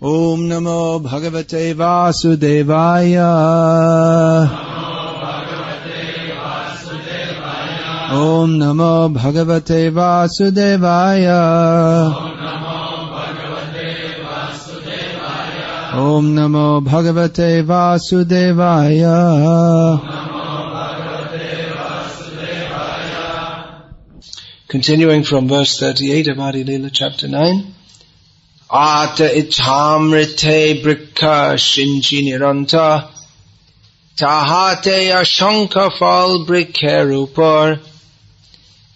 Om Namo Bhagavate Vasudevaya. Om Namo Bhagavate Vasudevaya. Om Namo Bhagavate Vasudevaya. Continuing from verse 38 of Adi Leela chapter 9. Ata ichamrite brikha shinchi niranta tahate ashanka fal brikhe rupar.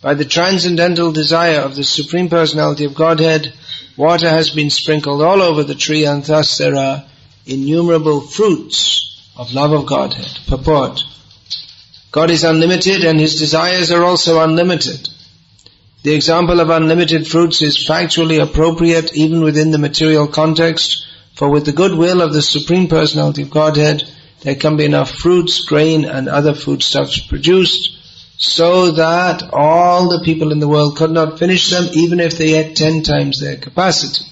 By the transcendental desire of the Supreme Personality of Godhead, water has been sprinkled all over the tree, and thus there are innumerable fruits of love of Godhead. Purport. God is unlimited and His desires are also unlimited. The example of unlimited fruits is factually appropriate even within the material context, for with the goodwill of the Supreme Personality of Godhead, there can be enough fruits, grain and other foodstuffs produced, so that all the people in the world could not finish them even if they had 10 times their capacity.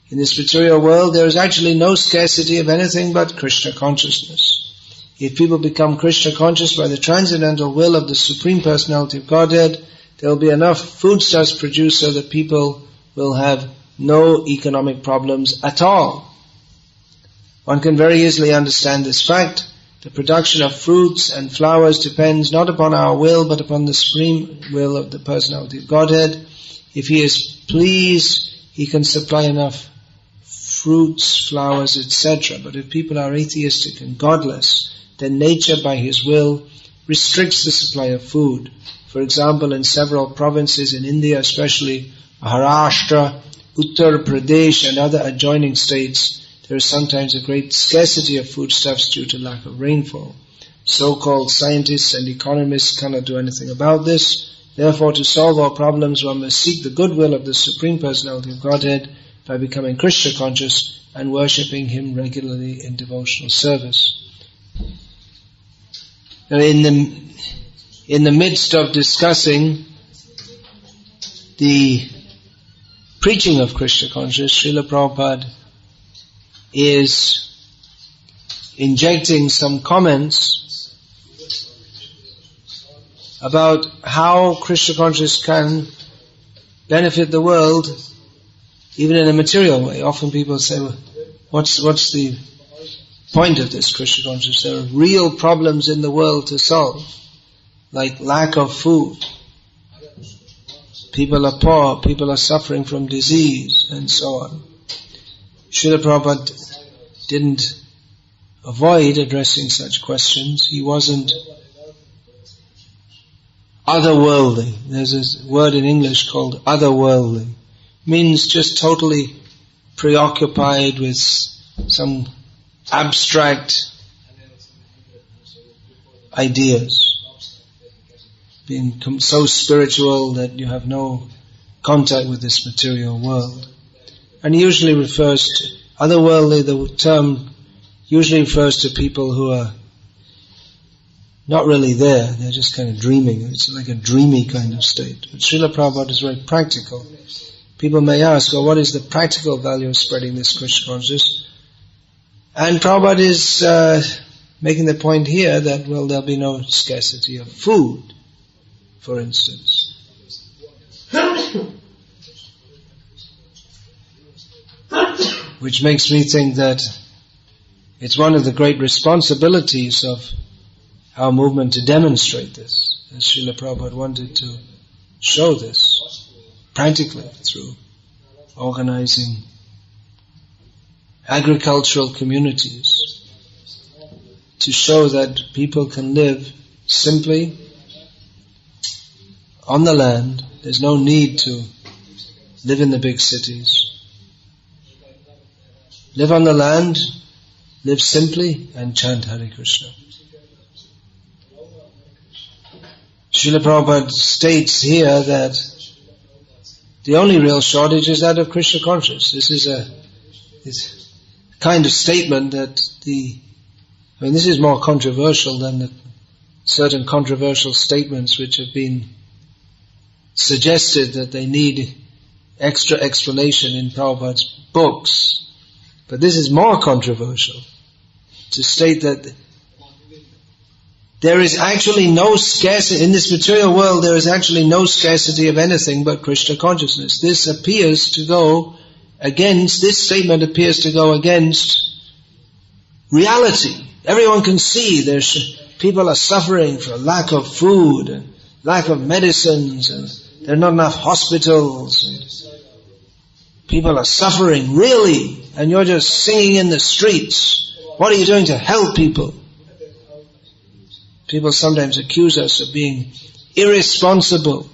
In this material world, there is actually no scarcity of anything but Krishna consciousness. If people become Krishna conscious by the transcendental will of the Supreme Personality of Godhead, there will be enough foodstuffs produced so that people will have no economic problems at all. One can very easily understand this fact. The production of fruits and flowers depends not upon our will but upon the supreme will of the Personality of Godhead. If He is pleased, He can supply enough fruits, flowers, etc. But if people are atheistic and godless, then nature by His will restricts the supply of food. For example, in several provinces in India, especially Maharashtra, Uttar Pradesh and other adjoining states, there is sometimes a great scarcity of foodstuffs due to lack of rainfall. So-called scientists and economists cannot do anything about this. Therefore, to solve our problems, one must seek the goodwill of the Supreme Personality of Godhead by becoming Krishna conscious and worshipping Him regularly in devotional service. Now, in the midst of discussing the preaching of Krishna consciousness, Srila Prabhupada is injecting some comments about how Krishna consciousness can benefit the world even in a material way. Often people say, well, what's the point of this Krishna consciousness? There are real problems in the world to solve, like lack of food. People are poor, people are suffering from disease, and so on. Srila Prabhupada didn't avoid addressing such questions. He wasn't otherworldly. There's a word in English called otherworldly. Means just totally preoccupied with some abstract ideas. Being so spiritual that you have no contact with this material world. And usually refers to, otherworldly, the term usually refers to people who are not really there, they're just kind of dreaming. It's like a dreamy kind of state. But Srila Prabhupada is very practical. People may ask, well, what is the practical value of spreading this Krishna consciousness? And Prabhupada is making the point here that, well, there'll be no scarcity of food, for instance. Which makes me think that it's one of the great responsibilities of our movement to demonstrate this. As Srila Prabhupada wanted to show this practically through organizing agricultural communities to show that people can live simply on the land. There's no need to live in the big cities. Live on the land, live simply, and chant Hare Krishna. Srila Prabhupada states here that the only real shortage is that of Krishna consciousness. This is a kind of statement that this is more controversial than the certain controversial statements which have been suggested that they need extra explanation in Prabhupada's books. But this is more controversial, to state that there is actually no scarcity, in this material world there is actually no scarcity of anything but Krishna consciousness. This statement appears to go against reality. Everyone can see people are suffering for lack of food and lack of medicines, and there are not enough hospitals, and people are suffering really, and you're just singing in the streets. What are you doing to help people? People sometimes accuse us of being irresponsible.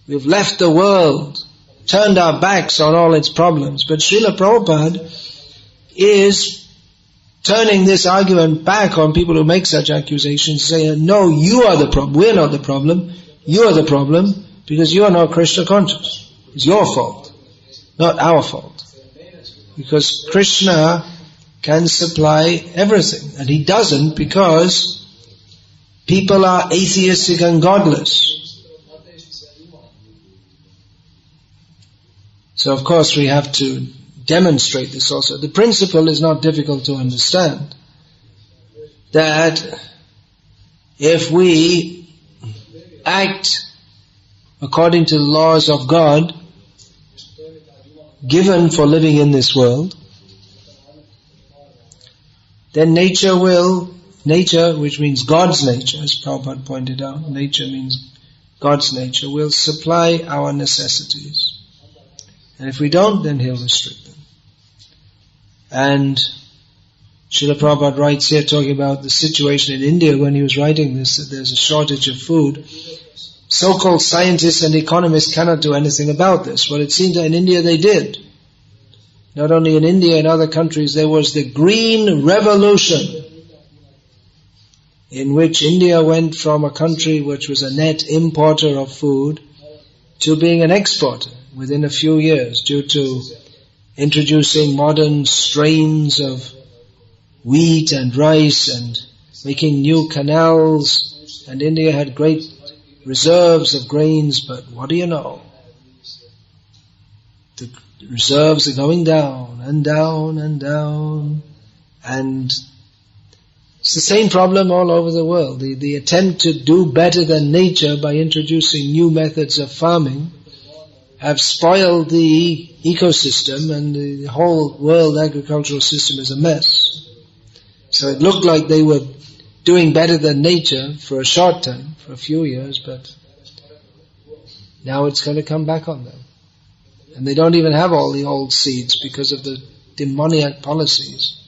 We've left the world, turned our backs on all its problems. But Srila Prabhupada is turning this argument back on people who make such accusations, saying, no, you are the problem, we're not the problem, you are the problem, because you are not Krishna conscious. It's your fault, not our fault. Because Krishna can supply everything, and He doesn't because people are atheistic and godless. So of course we have to demonstrate this also. The principle is not difficult to understand. That if we act according to the laws of God, given for living in this world, then nature, which means God's nature, as Prabhupada pointed out, nature means God's nature, will supply our necessities. And if we don't, then He'll restrict them. And Srila Prabhupada writes here, talking about the situation in India when he was writing this, that there's a shortage of food. So-called scientists and economists cannot do anything about this. Well, it seems that in India they did. Not only in India, in other countries, there was the Green Revolution, in which India went from a country which was a net importer of food to being an exporter within a few years, due to introducing modern strains of wheat and rice and making new canals. And India had great reserves of grains, but what do you know? The reserves are going down and down and down, and it's the same problem all over the world. The attempt to do better than nature by introducing new methods of farming have spoiled the ecosystem, and the whole world agricultural system is a mess. So it looked like they were doing better than nature for a short time, for a few years, but now it's going to come back on them. And they don't even have all the old seeds because of the demoniac policies.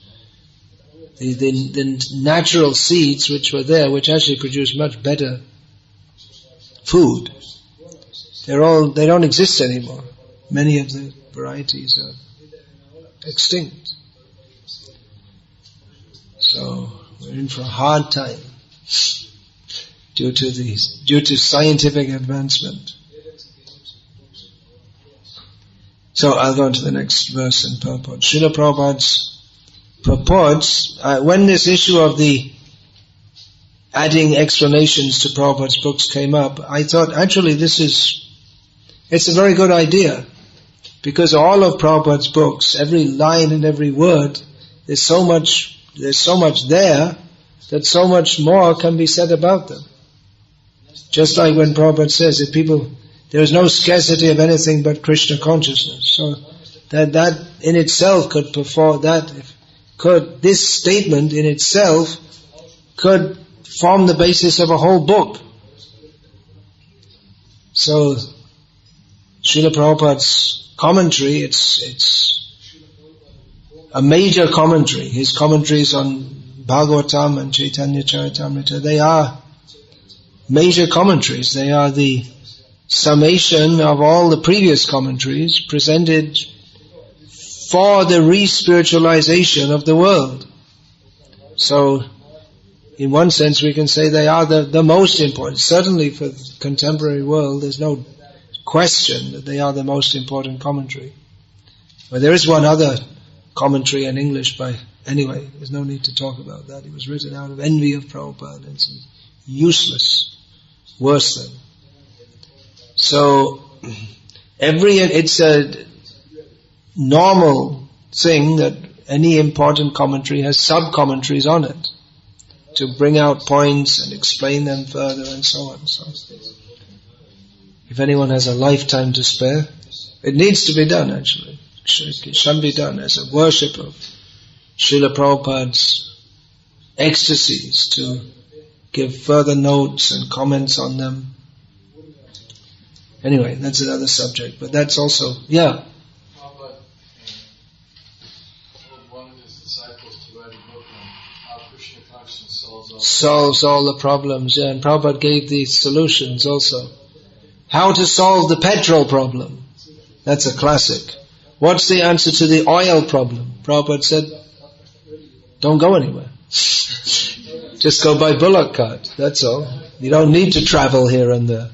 The natural seeds which were there, which actually produce much better food, they don't exist anymore. Many of the varieties are extinct. So we're in for a hard time due to scientific advancement. So I'll go on to the next verse in purport. Srila Prabhupada's purports, when this issue of the adding explanations to Prabhupada's books came up, I thought actually it's a very good idea, because all of Prabhupada's books, every line and every word, there's so much there that so much more can be said about them. Just like when Prabhupada says that there is no scarcity of anything but Krishna consciousness. So that in itself this statement in itself could form the basis of a whole book. So Srila Prabhupada's commentary, it's a major commentary. His commentaries on Bhagavatam and Caitanya Charitamrita, they are major commentaries. They are the summation of all the previous commentaries presented for the re-spiritualization of the world. So, in one sense we can say they are the most important. Certainly for the contemporary world, there's no question that they are the most important commentary. But there is one other commentary in English anyway, there's no need to talk about that. It was written out of envy of Prabhupada. It's useless, worse than. So, it's a normal thing that any important commentary has sub-commentaries on it to bring out points and explain them further and so on. So, if anyone has a lifetime to spare, it needs to be done actually. It should be done as a worship of Srila Prabhupada's ecstasies, to give further notes and comments on them. Anyway, that's another subject, but that's also, yeah. Prabhupada told one of his disciples to write a book on how Krishna consciousness solves all the problems, yeah, and Prabhupada gave the solutions also. How to solve the petrol problem. That's a classic. What's the answer to the oil problem? Prabhupada said, don't go anywhere. Just go by bullock cart, that's all. You don't need to travel here and there.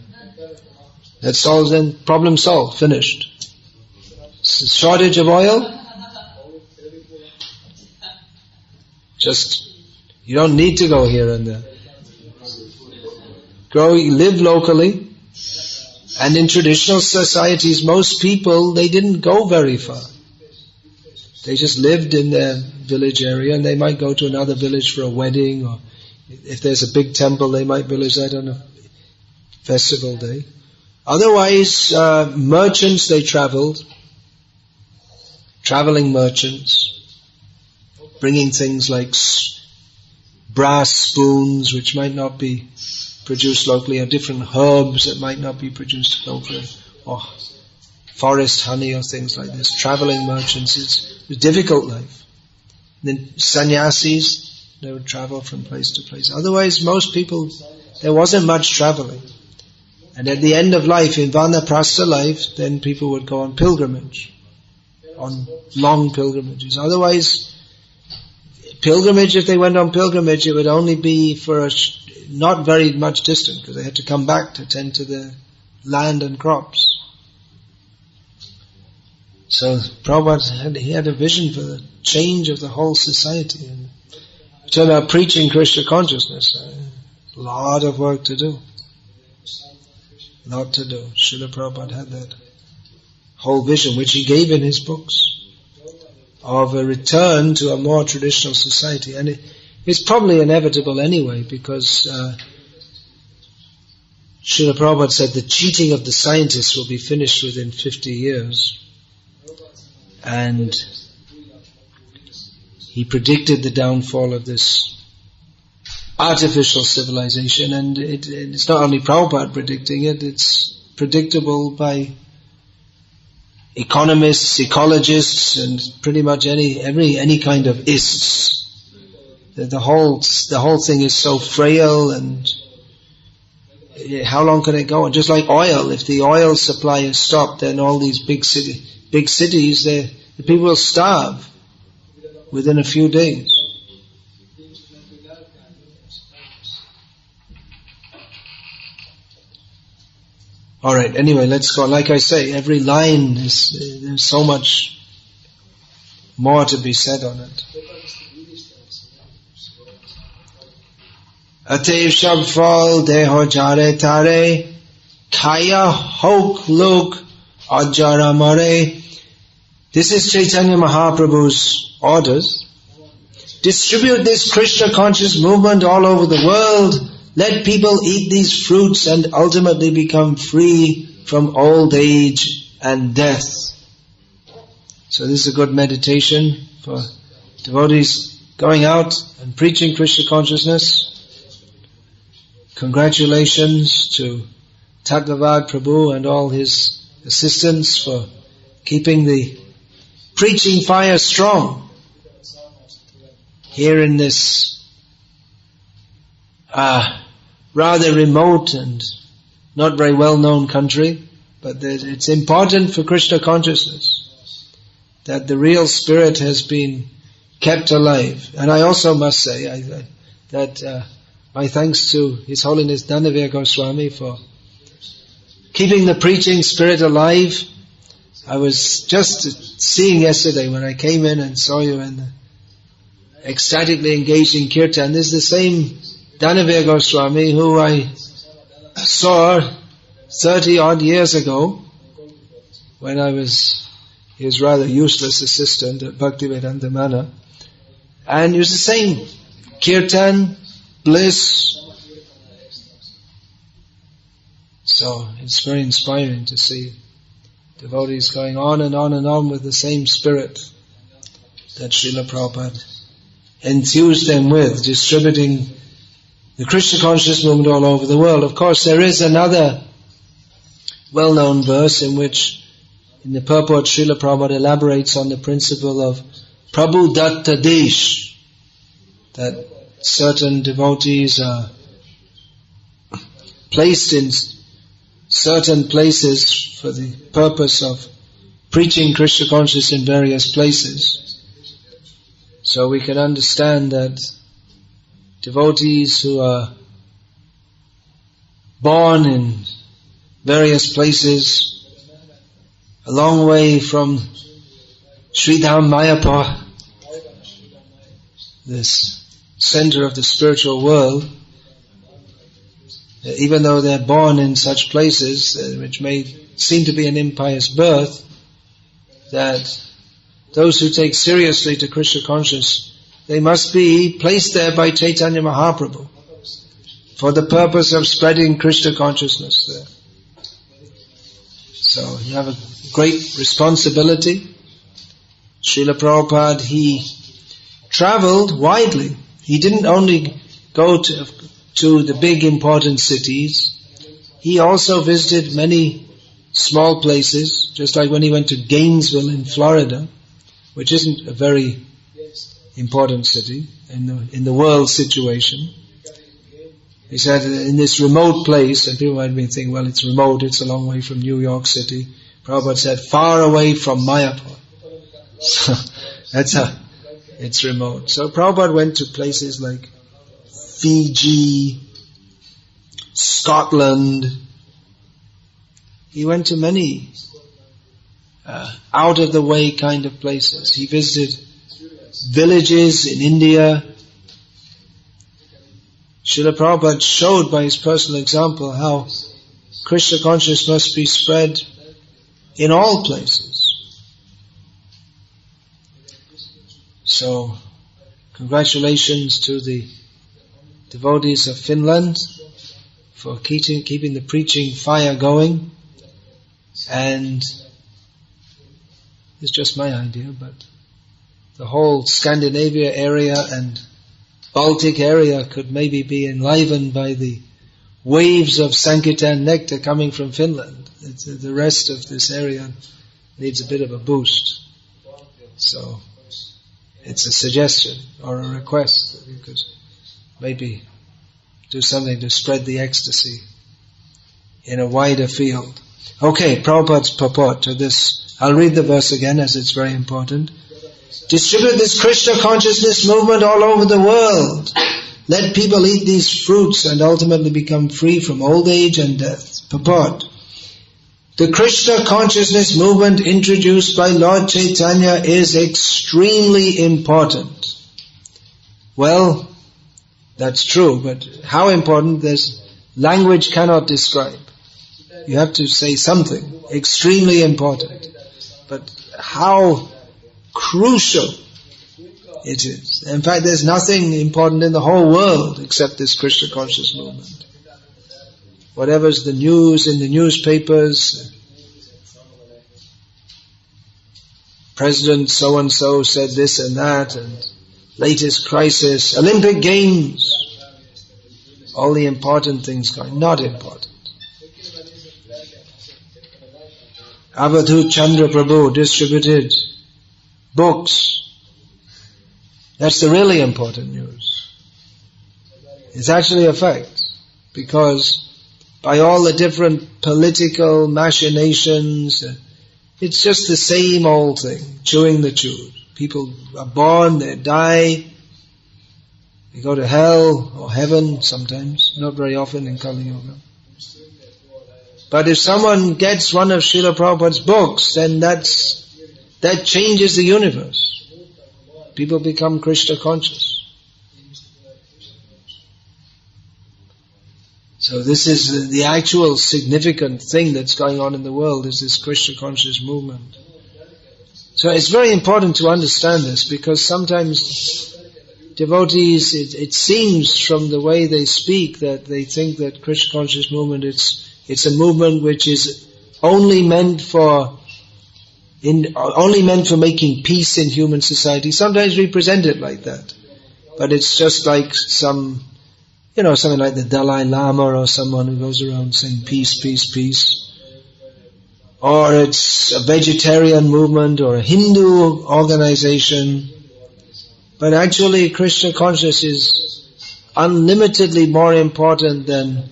That solves, then problem solved, finished. Shortage of oil? Just, you don't need to go here and there. Live locally. And in traditional societies, most people, they didn't go very far. They just lived in their village area, and they might go to another village for a wedding, or if there's a big temple, they might village that on a festival day. Otherwise, merchants, they traveled. Traveling merchants, bringing things like brass spoons, which might not be produced locally, or different herbs that might not be produced locally, or forest honey or things like this. Traveling merchants, it's a difficult life. Then sannyasis, they would travel from place to place. Otherwise, most people, there wasn't much traveling. And at the end of life, in Vanaprastha life, then people would go on pilgrimage, on long pilgrimages. Otherwise, pilgrimage, if they went on pilgrimage, it would only be for not very much distance, because they had to come back to tend to the land and crops. So Prabhupada had a vision for the change of the whole society. And so about preaching Krishna consciousness, a lot of work to do. Lot to do. Srila Prabhupada had that whole vision, which he gave in his books, of a return to a more traditional society. And it's probably inevitable anyway, because Srila Prabhupada said the cheating of the scientists will be finished within 50 years. And he predicted the downfall of this artificial civilization, and it's not only Prabhupada predicting it, it's predictable by economists, ecologists, and pretty much any kind of ists. The whole thing is so frail, and how long can it go on? Just like oil, if the oil supply is stopped, then all these big cities, the people will starve within a few days. Alright, anyway, let's go. Like I say, every line there's so much more to be said on it. Atev shab fal deho jare tare, kaya hok lok ajara mare. This is Caitanya Mahaprabhu's orders. Distribute this Krishna conscious movement all over the world. Let people eat these fruits and ultimately become free from old age and death. So this is a good meditation for devotees going out and preaching Krishna consciousness. Congratulations to Tattavad Prabhu and all his assistants for keeping the preaching fire strong here in this rather remote and not very well-known country, but it's important for Krishna consciousness that the real spirit has been kept alive. And I also must say that my thanks to His Holiness Dhanavir Goswami for keeping the preaching spirit alive. I was just seeing yesterday when I came in and saw you and ecstatically engaged in kirtan. This is the same Dhanavir Goswami who I saw 30 odd years ago when I was his rather useless assistant at Bhaktivedanta Mana, and it was the same. Kirtan, bliss. So it's very inspiring to see devotees going on and on and on with the same spirit that Srila Prabhupada enthused them with, distributing the Krishna consciousness movement all over the world. Of course, there is another well-known verse in which, in the purport, Srila Prabhupada elaborates on the principle of Prabhu Datta Desh, that certain devotees are placed in certain places for the purpose of preaching Krishna consciousness in various places. So we can understand that devotees who are born in various places a long way from Sridham Mayapur, this center of the spiritual world, even though they're born in such places which may seem to be an impious birth, that those who take seriously to Krishna consciousness, they must be placed there by Caitanya Mahaprabhu for the purpose of spreading Krishna consciousness there. So you have a great responsibility. Srila Prabhupada, he traveled widely. He didn't only go to the big important cities. He also visited many small places, just like when he went to Gainesville in Florida, which isn't a very important city in the world situation. He said, in this remote place, and people might be thinking, well, it's remote, it's a long way from New York City. Prabhupada said, far away from Mayapur. So it's remote. So Prabhupada went to places like Fiji, Scotland. He went to many out of the way kind of places. He visited villages in India. Srila Prabhupada showed by his personal example how Krishna consciousness must be spread in all places. So, congratulations to the devotees of Finland for keeping the preaching fire going. And it's just my idea, but the whole Scandinavia area and Baltic area could maybe be enlivened by the waves of Sankirtan nectar coming from Finland. The rest of this area needs a bit of a boost. So, it's a suggestion or a request that we could maybe do something to spread the ecstasy in a wider field. Okay, Prabhupada's purport to this. I'll read the verse again as it's very important. Distribute this Krishna consciousness movement all over the world. Let people eat these fruits and ultimately become free from old age and death. Purport. The Krishna consciousness movement introduced by Lord Caitanya is extremely important. Well, that's true, but how important, there's language cannot describe. You have to say something. Extremely important. But how crucial it is. In fact, there's nothing important in the whole world except this Krishna conscious movement. Whatever's the news in the newspapers, President so-and-so said this and that, and latest crisis, Olympic Games, all the important things going, not important. Avadhut Chandra Prabhu distributed books. That's the really important news. It's actually a fact, because by all the different political machinations, it's just the same old thing, chewing the chew. People are born, they die, they go to hell or heaven sometimes, not very often in Kali Yuga. But if someone gets one of Srila Prabhupada's books, then that changes the universe. People become Krishna conscious. So this is the actual significant thing that's going on in the world, is this Krishna conscious movement. So it's very important to understand this, because sometimes devotees, it seems from the way they speak that they think that Krishna conscious movement, it's a movement which is only meant for making peace in human society. Sometimes we present it like that. But it's just like something like the Dalai Lama or someone who goes around saying peace, peace, peace. Or it's a vegetarian movement or a Hindu organization. But actually Krishna consciousness is unlimitedly more important than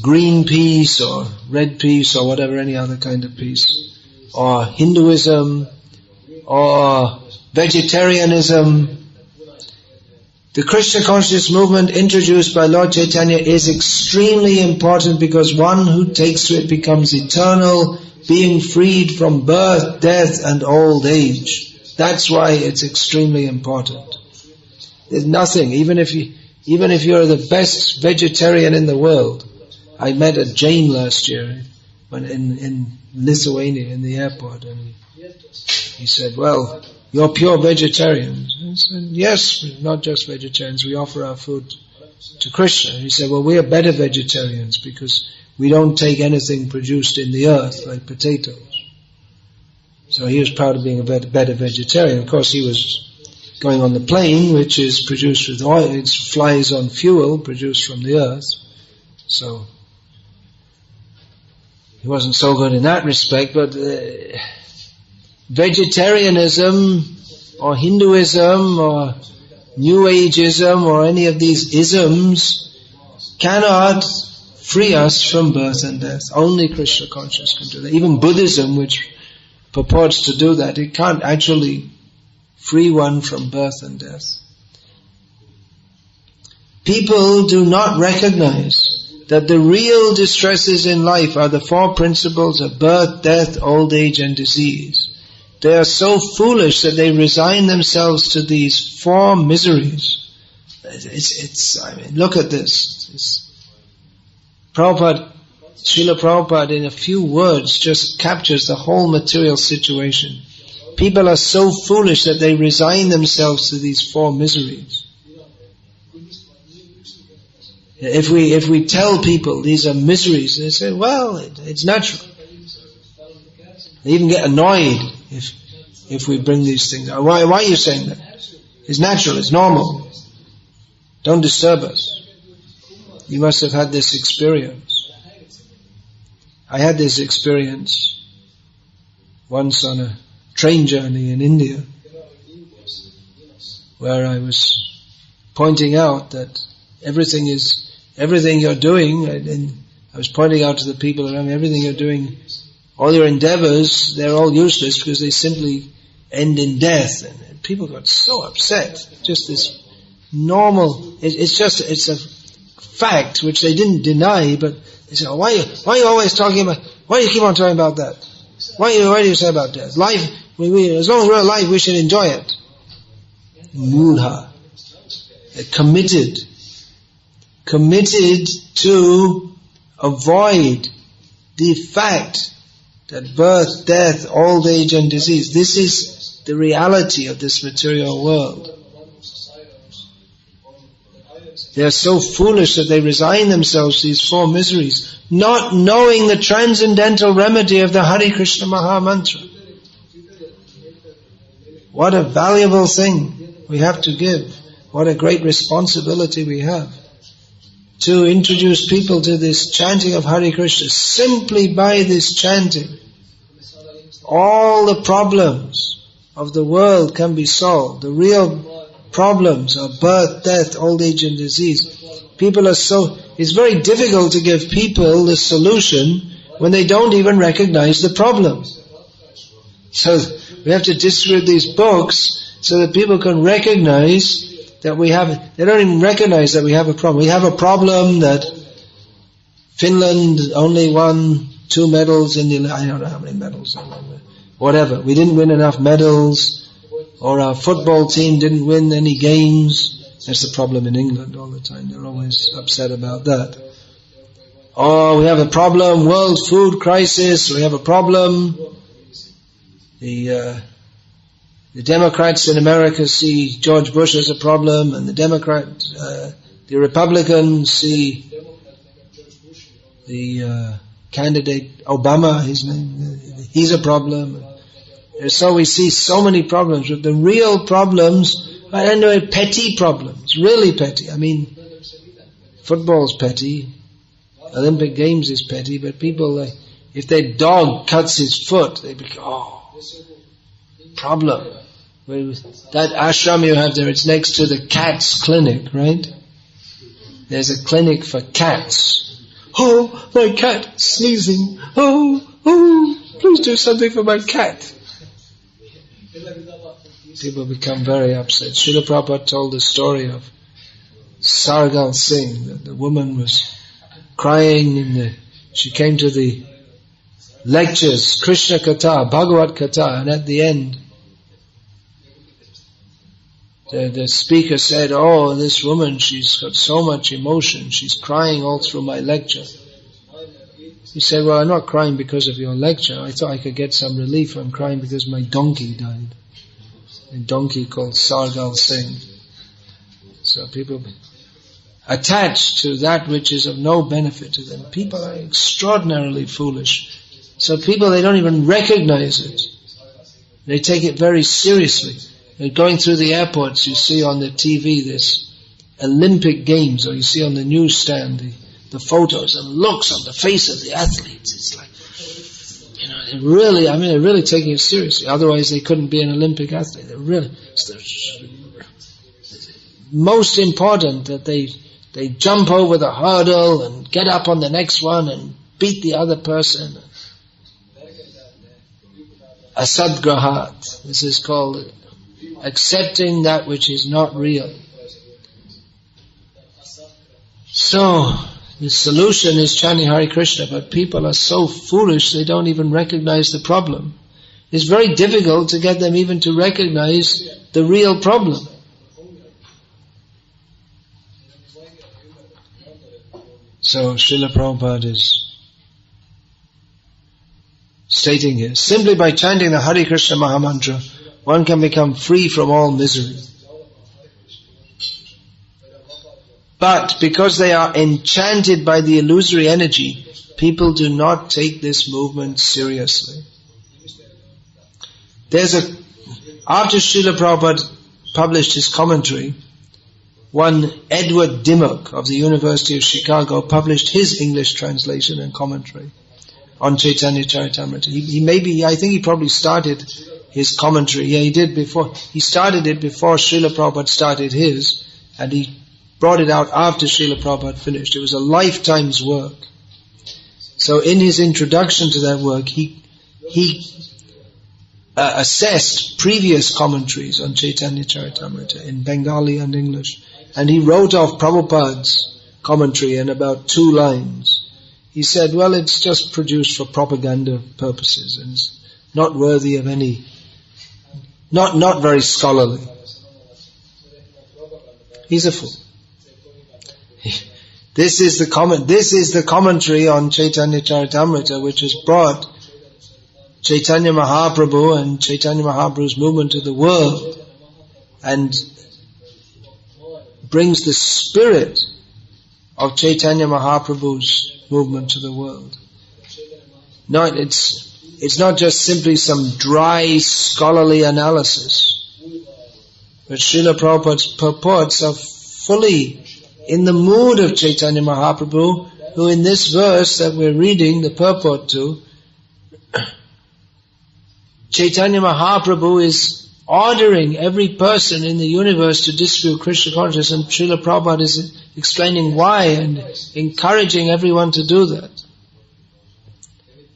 green peace or red peace or whatever, any other kind of peace. Or Hinduism or vegetarianism. The Krishna conscious movement introduced by Lord Caitanya is extremely important, because one who takes to it becomes eternal, being freed from birth, death and old age. That's why it's extremely important. There's nothing, even if you're the best vegetarian in the world. I met a Jain last year when in Lithuania in the airport, and he said, well, you're pure vegetarians. I said, yes, not just vegetarians, we offer our food to Krishna. And he said, well, we are better vegetarians because we don't take anything produced in the earth, like potatoes. So he was proud of being a better vegetarian. Of course, he was going on the plane, which is produced with oil, it flies on fuel produced from the earth. So he wasn't so good in that respect, but vegetarianism or Hinduism or New Ageism or any of these isms cannot free us from birth and death. Only Krishna consciousness can do that. Even Buddhism, which purports to do that, it can't actually free one from birth and death. People do not recognize that the real distresses in life are the four principles of birth, death, old age and disease. They are so foolish that they resign themselves to these four miseries. Look at this. Srila Prabhupada in a few words just captures the whole material situation. People are so foolish that they resign themselves to these four miseries. If we tell people these are miseries, they say, well, it's natural. They even get annoyed if we bring these things out. Why are you saying that? It's natural, it's normal. Don't disturb us. You must have had this experience. I had this experience once on a train journey in India, where I was pointing out that everything you're doing, and I was pointing out to the people around me, everything you're doing, all your endeavors, they're all useless because they simply end in death. And people got so upset. Just this normal, it's a fact which they didn't deny, but they said, why are you always talking about, why do you keep on talking about that? Why do you say about death? Life, as long as we're alive, we should enjoy it. Mudha. Committed to avoid the fact that birth, death, old age and disease, this is the reality of this material world. They are so foolish that they resign themselves to these four miseries, not knowing the transcendental remedy of the Hare Krishna Maha Mantra. What a valuable thing we have to give. What a great responsibility we have to introduce people to this chanting of Hare Krishna. Simply by this chanting, all the problems of the world can be solved. The real problems of birth, death, old age and disease. It's very difficult to give people the solution when they don't even recognize the problem. So we have to distribute these books so that people can recognize that they don't even recognize that we have a problem. We have a problem that Finland only won 2 medals in the, I don't know how many medals, whatever. We didn't win enough medals, or our football team didn't win any games. That's the problem in England all the time. They're always upset about that. Or we have a problem, world food crisis, we have a problem. The Democrats in America see George Bush as a problem, and the Republicans see the candidate Obama, his name, he's a problem. And so we see so many problems, but the real problems are anyway petty problems, really petty. I mean, football's petty, Olympic Games is petty, but people, if their dog cuts his foot, they become, problem. That ashram you have there, it's next to the cats clinic, right? There's a clinic for cats. Oh, my cat sneezing. Oh, please do something for my cat. People become very upset. Srila Prabhupada told the story of Sargal Singh, that the woman was crying she came to the lectures, Krishna Katha, Bhagavad Katha, and at the end, the speaker said, oh, this woman, she's got so much emotion, she's crying all through my lecture. He said, well, I'm not crying because of your lecture. I thought I could get some relief. I'm crying because my donkey died. A donkey called Sargal Singh. So people attached to that which is of no benefit to them. People are extraordinarily foolish. So people, they don't even recognize it. They take it very seriously. They're going through the airports, you see on the TV this Olympic Games, or you see on the newsstand the photos and looks on the face of the athletes. It's like, they're really taking it seriously. Otherwise they couldn't be an Olympic athlete. It's most important that they jump over the hurdle and get up on the next one and beat the other person. Asadgrahat. This is called accepting that which is not real. So, the solution is chanting Hare Krishna, but people are so foolish they don't even recognize the problem. It's very difficult to get them even to recognize the real problem. So, Srila Prabhupada is stating here, simply by chanting the Hare Krishna Mahamantra, one can become free from all misery. But because they are enchanted by the illusory energy, people do not take this movement seriously. After Srila Prabhupada published his commentary, one Edward Dimmock of the University of Chicago published his English translation and commentary on Caitanya Charitamrita. I think he probably started his commentary. Yeah, he did before. He started it before Srila Prabhupada started his, and he brought it out after Srila Prabhupada finished. It was a lifetime's work. So in his introduction to that work, he assessed previous commentaries on Caitanya Charitamrita in Bengali and English, and he wrote off Prabhupada's commentary in about 2 lines. He said, well, it's just produced for propaganda purposes, and it's not worthy of any, not very scholarly. He's a fool. This is the commentary on Caitanya Charitamrita, which has brought Chaitanya Mahaprabhu and Chaitanya Mahaprabhu's movement to the world, and brings the spirit of Chaitanya Mahaprabhu's movement to the world. No, it's not just simply some dry scholarly analysis, but Srila Prabhupada's purports are fully in the mood of Chaitanya Mahaprabhu, who in this verse that we're reading the purport to, Chaitanya Mahaprabhu is ordering every person in the universe to distribute Krishna consciousness, and Srila Prabhupada is explaining why and encouraging everyone to do that.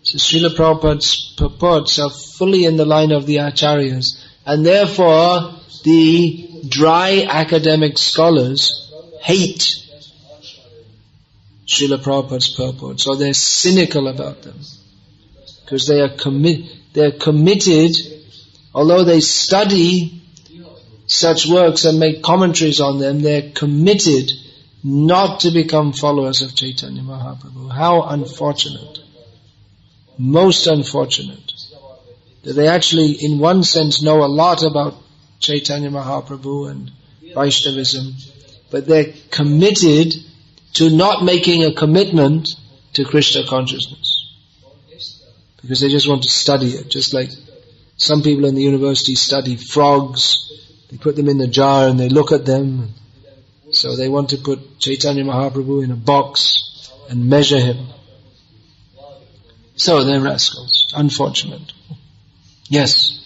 So Srila Prabhupada's purports are fully in the line of the Acharyas, and therefore the dry academic scholars hate Srila Prabhupada's purports, or they're cynical about them, because they're committed, although they study such works and make commentaries on them, they're committed not to become followers of Chaitanya Mahaprabhu. How unfortunate. Most unfortunate. that they actually, in one sense, know a lot about Caitanya Mahaprabhu and Vaishnavism, but they're committed to not making a commitment to Krishna consciousness. Because they just want to study it, just like some people in the university study frogs. They put them in the jar and they look at them. So they want to put Caitanya Mahaprabhu in a box and measure him. So they're rascals. Unfortunate. Yes?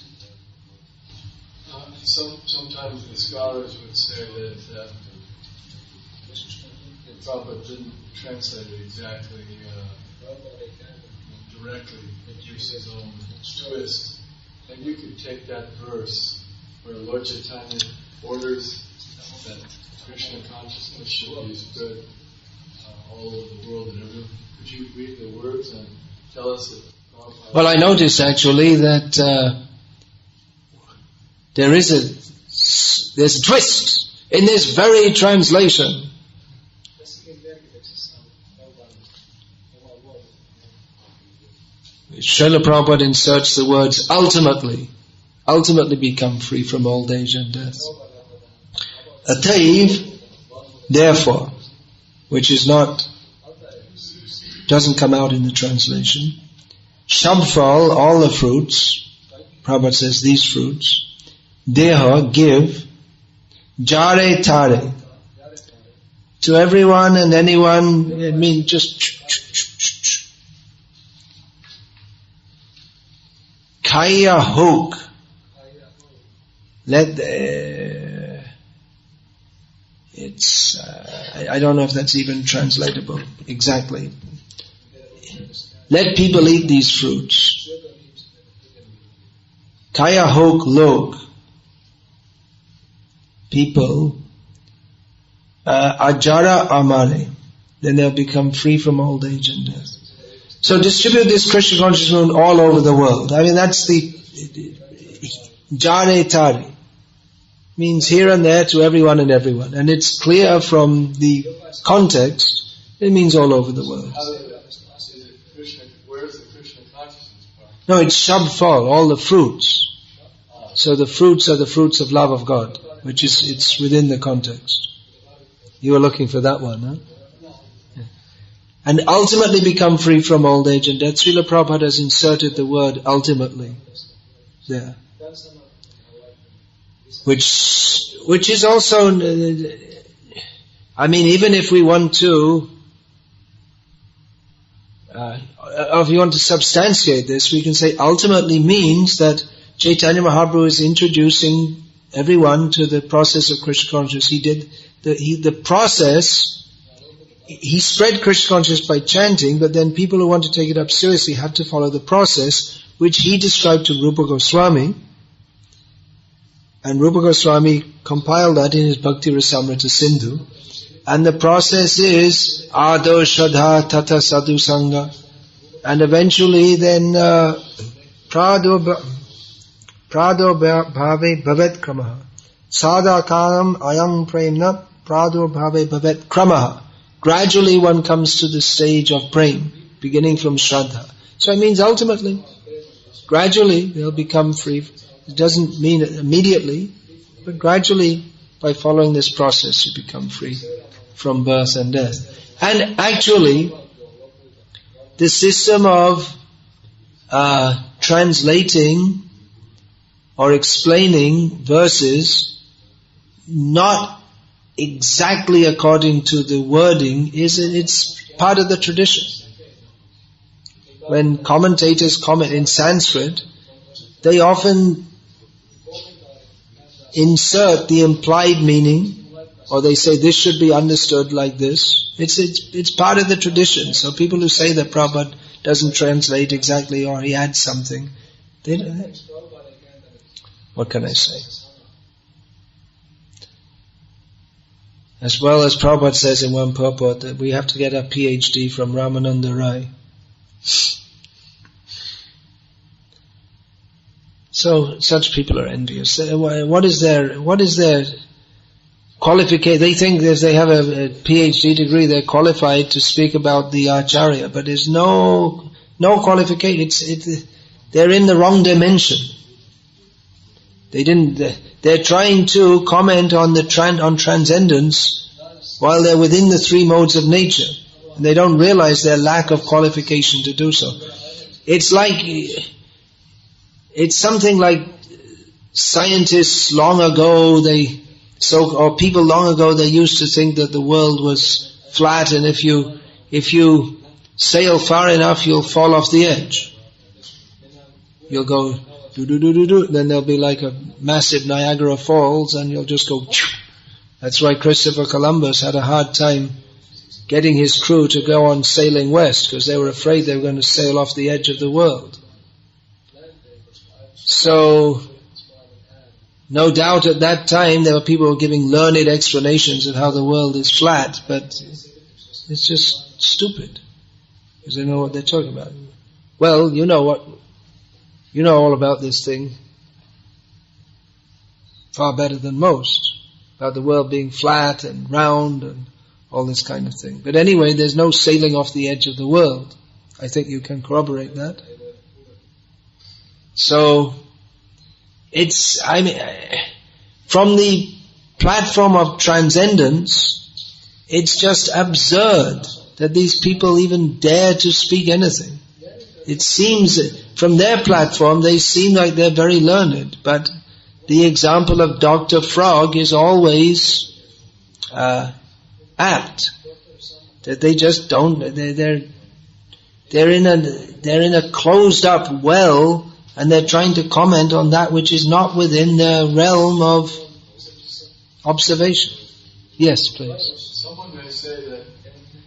Sometimes the scholars would say that Prabhupada didn't translate it exactly directly. It used his own twist. And you could take that verse where Lord Chaitanya orders that Krishna consciousness should be spread all over the world and everyone. Could you read the words and tell us that? Well, I noticed actually that there's a twist in this very translation. Srila Prabhupada inserts the words ultimately become free from old age and death. Ataiv, therefore, which is not, doesn't come out in the translation. Shabfal, all the fruits, Prabhupada says these fruits, Deha, give, Jare Tare, to everyone and anyone, it means just Kaya Hok, let it's I don't know if that's even translatable exactly. Let people eat these fruits. Kaya Hok Lok, people, Ajara Amare, then they'll become free from old age and death. So distribute this Krishna consciousness all over the world. I mean, that's the Jare Tari. Means here and there to everyone and everyone. And it's clear from the context, it means all over the world. Where is the Krishna consciousness part? No, it's Shabfal, all the fruits. So the fruits are the fruits of love of God, which is, it's within the context. You were looking for that one, huh? And ultimately become free from old age and death. Srila Prabhupada has inserted the word ultimately there. Which is also, I mean, even if we want to, if you want to substantiate this, we can say ultimately means that Caitanya Mahaprabhu is introducing everyone to the process of Krishna consciousness. He did the process. He spread Krishna consciousness by chanting, but then people who want to take it up seriously have to follow the process, which he described to Rupa Goswami. And Rupa Goswami compiled that in his Bhakti Rasamrita Sindhu. And the process is Ado Shraddha Tata Sadhu Sangha. And eventually then Prado Bhave Bhavet Kramaha. Sadhakam Ayam Premna Prado Bhave Bhavet Kramaha. Gradually one comes to the stage of prem, beginning from Shraddha. So it means ultimately, gradually they'll become free. It doesn't mean immediately, but gradually by following this process you become free from birth and death. And actually, the system of translating or explaining verses not exactly according to the wording it's part of the tradition. When commentators comment in Sanskrit, they often insert the implied meaning, or they say this should be understood like this. It's part of the tradition. So people who say that Prabhupada doesn't translate exactly or he adds something, what can I say? As well as Prabhupada says in one purport that we have to get a PhD from Ramananda Rai. So such people are envious. What is their qualification? They think if they have a PhD degree, they're qualified to speak about the Acharya, but there's no qualification. they're in the wrong dimension. They're trying to comment on on transcendence while they're within the three modes of nature. And they don't realize their lack of qualification to do so. It's something like scientists long ago, or people long ago, they used to think that the world was flat, and if you sail far enough, you'll fall off the edge. You'll go do, then there'll be like a massive Niagara Falls, and you'll just go. That's why Christopher Columbus had a hard time getting his crew to go on sailing west, because they were afraid they were going to sail off the edge of the world. So, no doubt at that time there were people who were giving learned explanations of how the world is flat, but it's just stupid, because they know what they're talking about. Well, you know all about this thing far better than most, about the world being flat and round and all this kind of thing. But anyway, there's no sailing off the edge of the world. I think you can corroborate that. So, from the platform of transcendence, it's just absurd that these people even dare to speak anything. It seems, from their platform, they seem like they're very learned, but the example of Dr. Frog is always apt. That they just don't, they're in a closed up well, and they're trying to comment on that which is not within their realm of observation. Yes, please. Someone may say that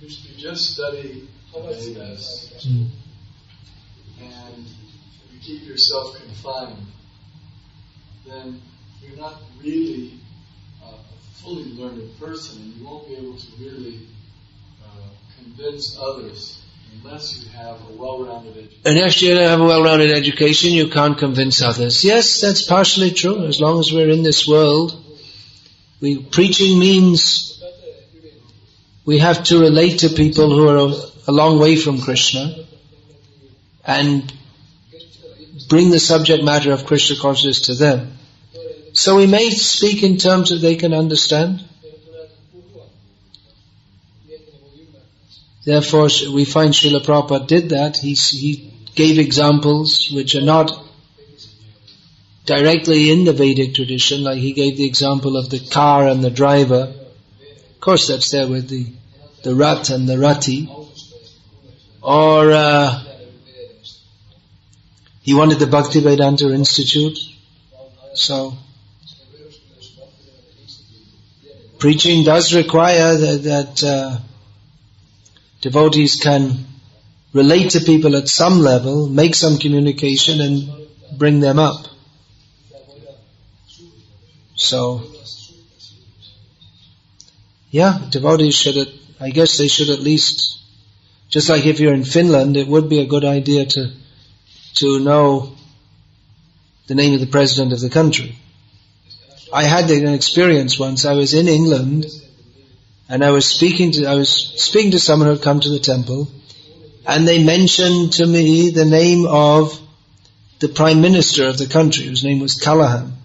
if you just study the Vedas and you keep yourself confined, then you're not really a fully learned person, and you won't be able to really convince others unless you have a well-rounded education. And if you don't have a well-rounded education, you can't convince others. Yes, that's partially true. As long as we're in this world, preaching means we have to relate to people who are a long way from Krishna and bring the subject matter of Krishna consciousness to them. So we may speak in terms that they can understand. Therefore, we find Srila Prabhupada did that. He gave examples which are not directly in the Vedic tradition, like he gave the example of the car and the driver. Of course, that's there with the Rat and the Rati. Or he wanted the Bhakti Vedanta Institute. So, preaching does require that devotees can relate to people at some level, make some communication, and bring them up. So, devotees I guess they should at least, just like if you're in Finland, it would be a good idea to know the name of the president of the country. I had an experience once. I was in England, and I was speaking to someone who had come to the temple, and they mentioned to me the name of the Prime Minister of the country, whose name was Callaghan.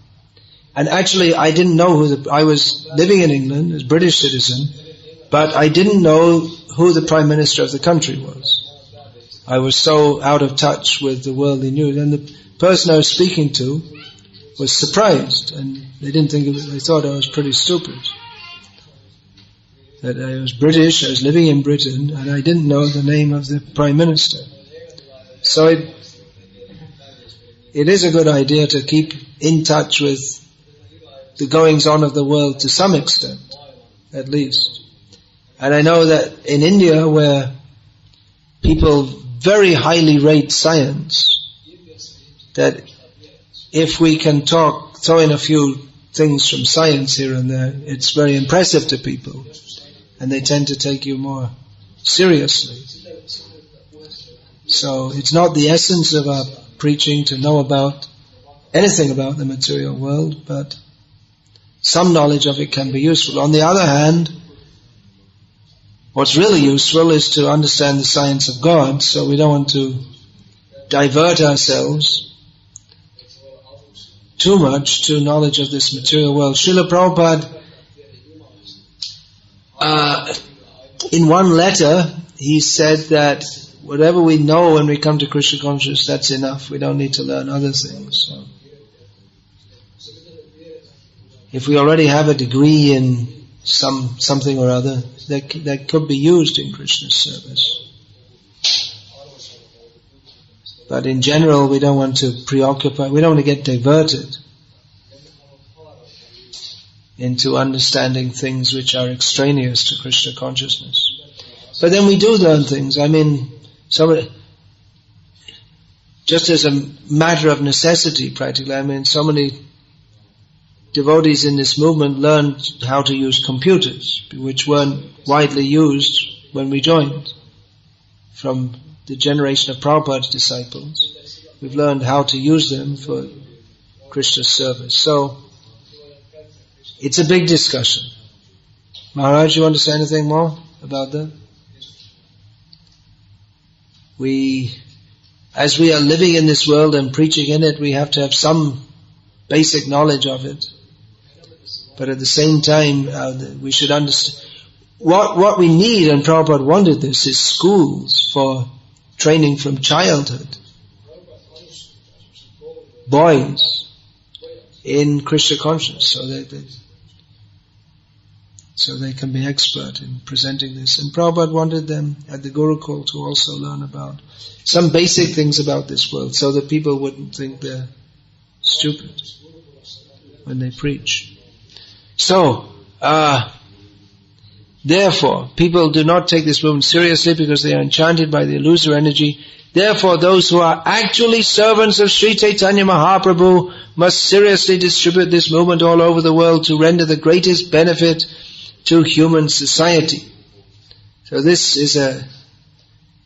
And actually, I didn't know I was living in England as a British citizen, but I didn't know who the Prime Minister of the country was. I was so out of touch with the worldly news. And the person I was speaking to was surprised, and they thought I was pretty stupid. That I was British, I was living in Britain, and I didn't know the name of the Prime Minister. So it is a good idea to keep in touch with the goings-on of the world to some extent, at least. And I know that in India, where people very highly rate science, that if we can throw in a few things from science here and there, it's very impressive to people, and they tend to take you more seriously. So it's not the essence of our preaching to know about anything about the material world, but some knowledge of it can be useful. On the other hand, what's really useful is to understand the science of God, so we don't want to divert ourselves too much to knowledge of this material world. Srila Prabhupada, in one letter, he said that whatever we know when we come to Krishna consciousness, that's enough. We don't need to learn other things. So, if we already have a degree in something or other, that could be used in Krishna's service. But in general, we don't want to preoccupy, we don't want to get diverted into understanding things which are extraneous to Krishna consciousness. But then we do learn things. I mean, just as a matter of necessity practically, I mean, so many devotees in this movement learned how to use computers, which weren't widely used when we joined. From the generation of Prabhupada's disciples, we've learned how to use them for Krishna's service. So, it's a big discussion. Maharaj, you want to say anything more about that? As we are living in this world and preaching in it, we have to have some basic knowledge of it. But at the same time, we should understand what we need, and Prabhupada wanted this, is schools for training from childhood. Boys in Krishna consciousness, so they can be expert in presenting this. And Prabhupada wanted them at the Gurukul to also learn about some basic things about this world, so that people wouldn't think they're stupid when they preach. So, therefore, people do not take this movement seriously because they are enchanted by the illusory energy. Therefore, those who are actually servants of Sri Caitanya Mahaprabhu must seriously distribute this movement all over the world to render the greatest benefit to human society. So this is a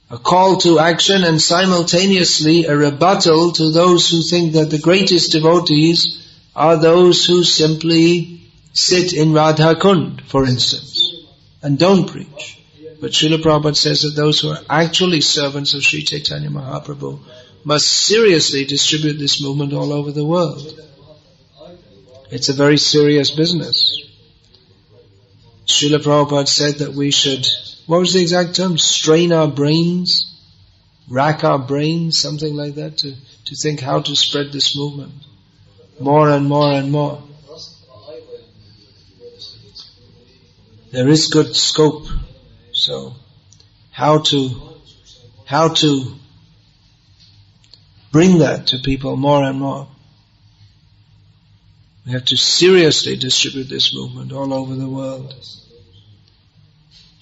call to action and simultaneously a rebuttal to those who think that the greatest devotees are those who simply sit in Radha Kund, for instance, and don't preach. But Srila Prabhupada says that those who are actually servants of Sri Caitanya Mahaprabhu must seriously distribute this movement all over the world. It's a very serious business. Srila Prabhupada said that we should, what was the exact term? Strain our brains, rack our brains, something like that, to think how to spread this movement more and more and more. There is good scope. So, how to bring that to people more and more. We have to seriously distribute this movement all over the world.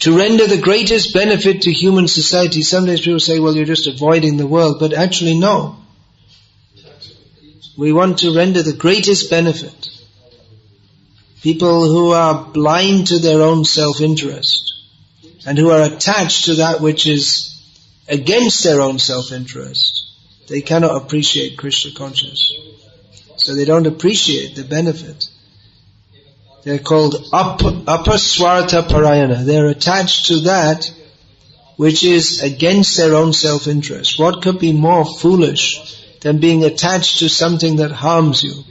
To render the greatest benefit to human society. Sometimes people say, well, you're just avoiding the world. But actually, no. We want to render the greatest benefit. People who are blind to their own self-interest and who are attached to that which is against their own self-interest, they cannot appreciate Krishna consciousness. So they don't appreciate the benefit. They're called apaswartha parayana. They're attached to that which is against their own self-interest. What could be more foolish than being attached to something that harms you?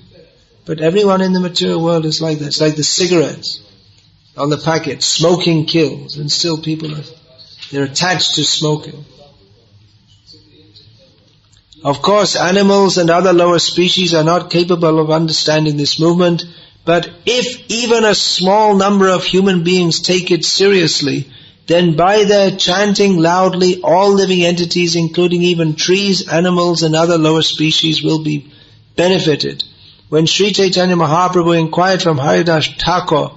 But everyone in the material world is like that. It's like the cigarettes on the packet. Smoking kills, and still they're attached to smoking. Of course, animals and other lower species are not capable of understanding this movement, but if even a small number of human beings take it seriously, then by their chanting loudly, all living entities, including even trees, animals and other lower species, will be benefited. When Sri Caitanya Mahaprabhu inquired from Haridas Thakur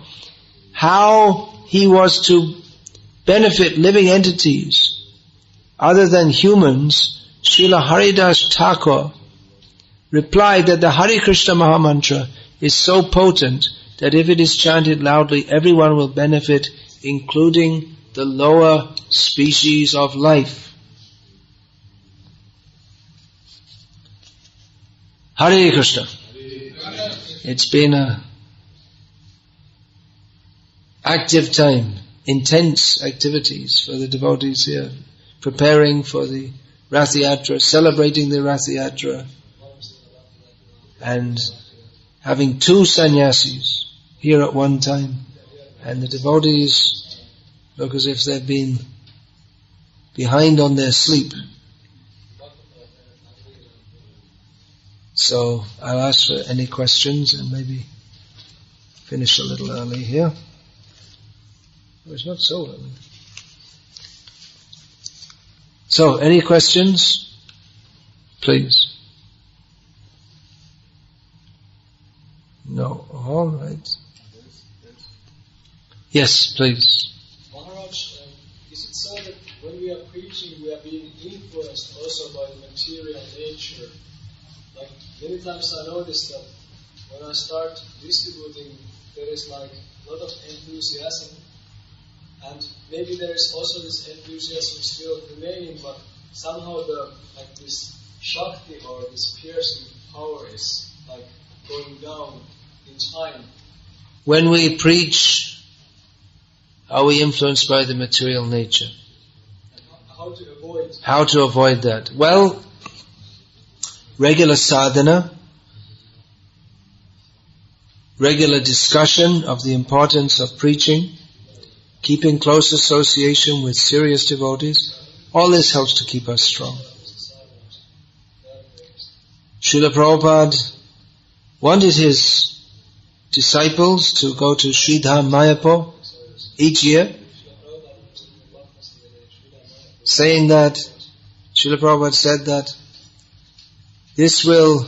how he was to benefit living entities other than humans, Srila Haridas Thakur replied that the Hare Krishna Mahamantra is so potent that if it is chanted loudly, everyone will benefit, including the lower species of life. Hare Krishna. It's been a active time, intense activities for the devotees here, preparing for the Rath Yatra, celebrating the Rath Yatra, and having 2 sannyasis here at one time. And the devotees look as if they've been behind on their sleep. So I'll ask for any questions and maybe finish a little early here. Oh, it's not so early. So, any questions? Please. No. All right. Yes, please. Maharaj, is it so that when we are preaching, we are being influenced also by the material nature? Like, many times I notice that when I start distributing, there is like a lot of enthusiasm, and maybe there is also this enthusiasm still remaining, but somehow this Shakti or this piercing power is like going down in time. When we preach, are we influenced by the material nature? And how How to avoid that? Well, regular sadhana, regular discussion of the importance of preaching, keeping close association with serious devotees, all this helps to keep us strong. Srila Prabhupada wanted his disciples to go to Sridham Mayapur each year, saying that, Srila Prabhupada said that this will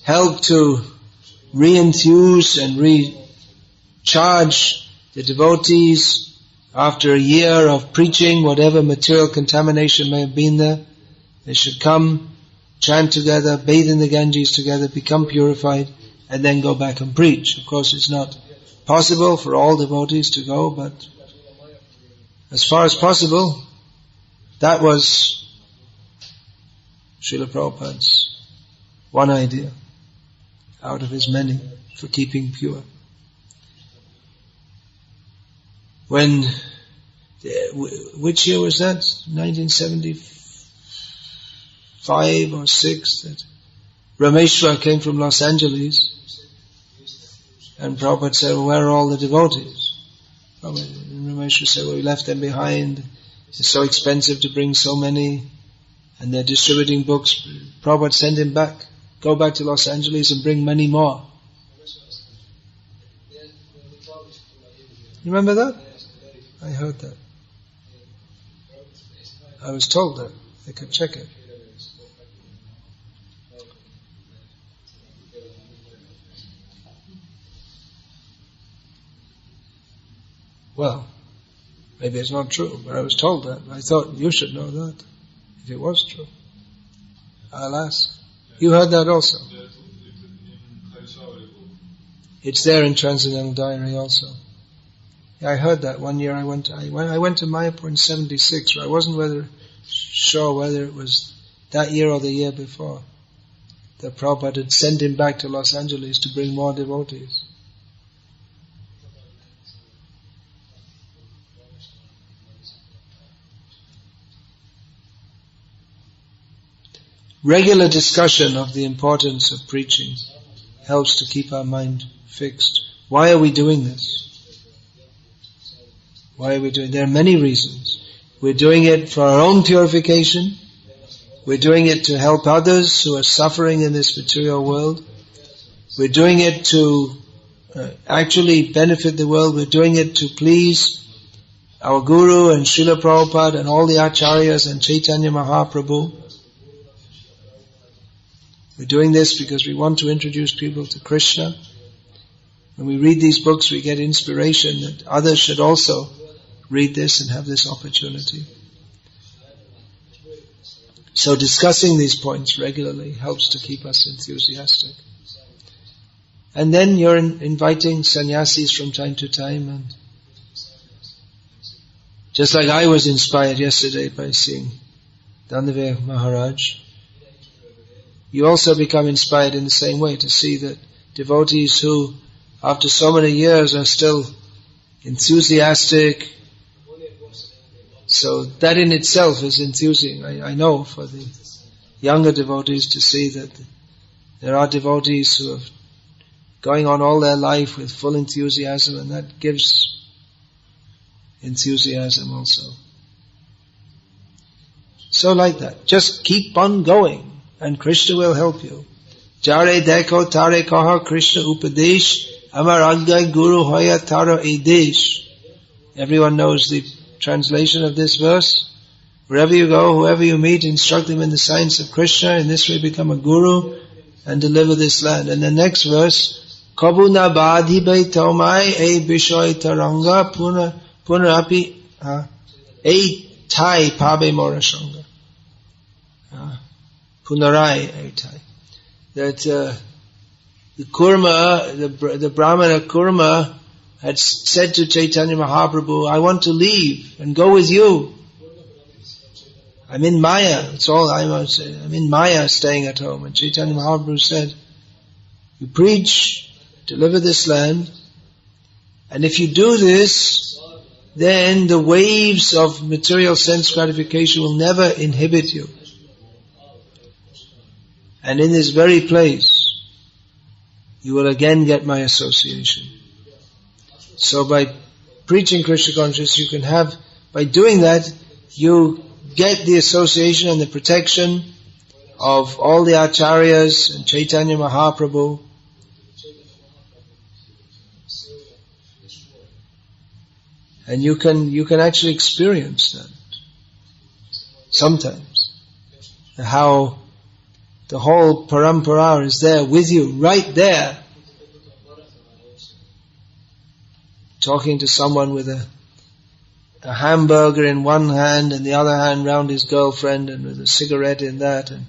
help to re-enthuse and recharge the devotees after a year of preaching, whatever material contamination may have been there. They should come, chant together, bathe in the Ganges together, become purified, and then go back and preach. Of course, it's not possible for all devotees to go, but as far as possible, that was Srila Prabhupada's one idea out of his many for keeping pure. Which year was that? 1975 or 6, that Rameshwar came from Los Angeles, and Prabhupada said, well, where are all the devotees? And Rameshwar said, well, we left them behind. It's so expensive to bring so many, and they're distributing books. Prabhupada sent him back. Go back to Los Angeles and bring many more. You remember that? I heard that. I was told that. I could check it. Well, maybe it's not true, but I was told that. I thought you should know that, if it was true. I'll ask. You heard that also? It's there in Transcendental Diary also. Yeah, I heard that one year. I went to Mayapur in 76. I wasn't sure whether it was that year or the year before that Prabhupada had sent him back to Los Angeles to bring more devotees. Regular discussion of the importance of preaching helps to keep our mind fixed. Why are we doing this? Why are we doing it? There are many reasons. We're doing it for our own purification. We're doing it to help others who are suffering in this material world. We're doing it to actually benefit the world. We're doing it to please our Guru and Srila Prabhupada and all the Acharyas and Caitanya Mahaprabhu. We're doing this because we want to introduce people to Krishna. When we read these books, we get inspiration that others should also read this and have this opportunity. So discussing these points regularly helps to keep us enthusiastic. And then you're inviting sannyasis from time to time, and just like I was inspired yesterday by seeing Dandavir Maharaj, you also become inspired in the same way to see that devotees who, after so many years, are still enthusiastic, So that in itself is enthusing. I know for the younger devotees to see that there are devotees who are going on all their life with full enthusiasm, and that gives enthusiasm also. So like that, just keep on going and Krishna will help you. Jare dekho tare kaha Krishna upadesh, amar agya guru hoya taro edesh. Everyone knows the translation of this verse. Wherever you go, whoever you meet, instruct them in the science of Krishna. In this way become a guru and deliver this land. And the next verse, Kabuna badhi bai tomai e bishoy taranga punarapi e tai pabe morashanga. Punarai e tai. That the Kurma, the Brahmana Kurma had said to Caitanya Mahaprabhu, I want to leave and go with you. I'm in Maya, that's all I want to say. I'm in Maya staying at home. And Caitanya Mahaprabhu said, you preach, deliver this land, and if you do this, then the waves of material sense gratification will never inhibit you. And in this very place, you will again get my association. So by preaching Krishna consciousness, you can have, by doing that, you get the association and the protection of all the acharyas and Caitanya Mahaprabhu. And you can actually experience that sometimes. How the whole parampara is there with you, right there. Talking to someone with a hamburger in one hand and the other hand round his girlfriend and with a cigarette in that, and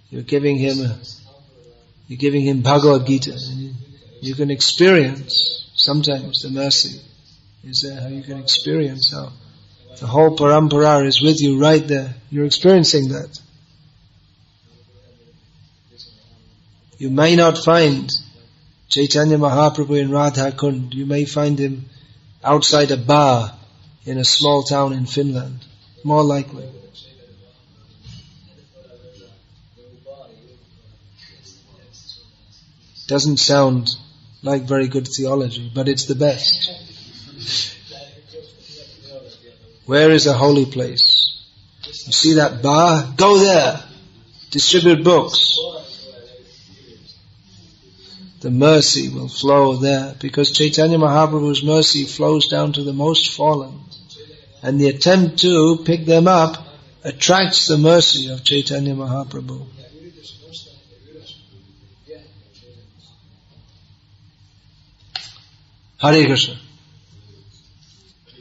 you're giving him Bhagavad Gita. And you can experience sometimes the mercy is there, how you can experience how the whole parampara is with you right there. You're experiencing that. You may not find Caitanya Mahaprabhu in Radha Kund. You may find him outside a bar in a small town in Finland. More likely. Doesn't sound like very good theology, but it's the best. Where is a holy place? You see that bar? Go there. Distribute books. The mercy will flow there, because Caitanya Mahaprabhu's mercy flows down to the most fallen. And the attempt to pick them up attracts the mercy of Caitanya Mahaprabhu. Hare Krishna.